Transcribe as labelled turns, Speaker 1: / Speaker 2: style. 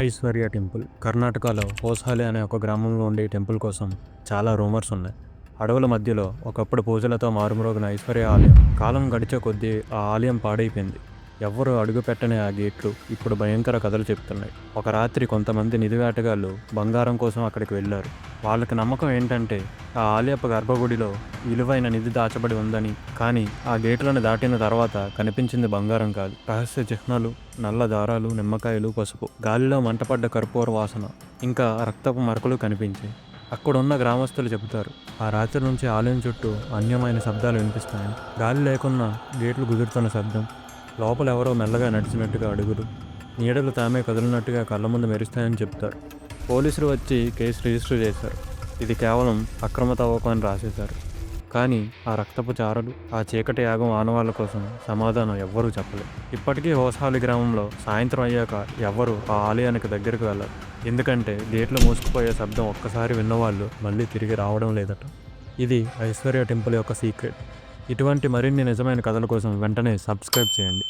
Speaker 1: Aishwarya temple కర్ణాటకలో హోసాలి అనే ఒక గ్రామంలో ఉండే ఈ టెంపుల్ కోసం చాలా రూమర్స్ ఉన్నాయి. అడవుల మధ్యలో ఒకప్పుడు పూజలతో మారుమ్రోగిన ఐశ్వర్య ఆలయం కాలం గడిచే కొద్దీ ఆ ఆలయం పాడైపోయింది. ఎవ్వరూ అడుగుపెట్టని ఆ గేట్లు ఇప్పుడు భయంకర కథలు చెప్తున్నాయి. ఒక రాత్రి కొంతమంది నిధి వేటగాళ్ళు బంగారం కోసం అక్కడికి వెళ్ళారు. వాళ్ళకి నమ్మకం ఏంటంటే ఆ ఆలయపు గర్భగుడిలో విలువైన నిధి దాచబడి ఉందని. కానీ ఆ గేట్లను దాటిన తర్వాత కనిపించింది బంగారం కాదు, రహస్య చిహ్నాలు, నల్ల దారాలు, నిమ్మకాయలు, పసుపు. గాలిలో మంటపడ్డ కర్పూర వాసన, ఇంకా రక్తపు మరకలు కనిపించాయి. అక్కడున్న గ్రామస్తులు చెబుతారు, ఆ రాత్రి నుంచి ఆలయం చుట్టూ అన్యమైన శబ్దాలు వినిపిస్తాయని. గాలి లేకున్నా గేట్లు కుదురుతున్న శబ్దం, లోపల ఎవరో మెల్లగా నడిచినట్టుగా అడుగులు, నీడలు తామే కదిలినట్టుగా కళ్ళ ముందు మెరుస్తాయని చెప్తారు. పోలీసులు వచ్చి కేసు రిజిస్టర్ చేశారు. ఇది కేవలం అక్రమ తవ్వకం అని రాసేశారు. కానీ ఆ రక్తపు చారలు, ఆ చీకటి యాగం ఆనవాళ్ళ కోసం సమాధానం ఎవ్వరూ చెప్పలేదు. ఇప్పటికీ హోసాలి గ్రామంలో సాయంత్రం అయ్యాక ఎవ్వరూ ఆ ఆలయానికి దగ్గరకు వెళ్ళరు. ఎందుకంటే గేట్లు మూసుకుపోయే శబ్దం ఒక్కసారి విన్నవాళ్ళు మళ్ళీ తిరిగి రావడం లేదట. ఇది ఐశ్వర్య టెంపుల్ యొక్క సీక్రెట్. ఇటువంటి మరిన్ని నిజమైన కథల కోసం వెంటనే సబ్స్క్రైబ్ చేయండి.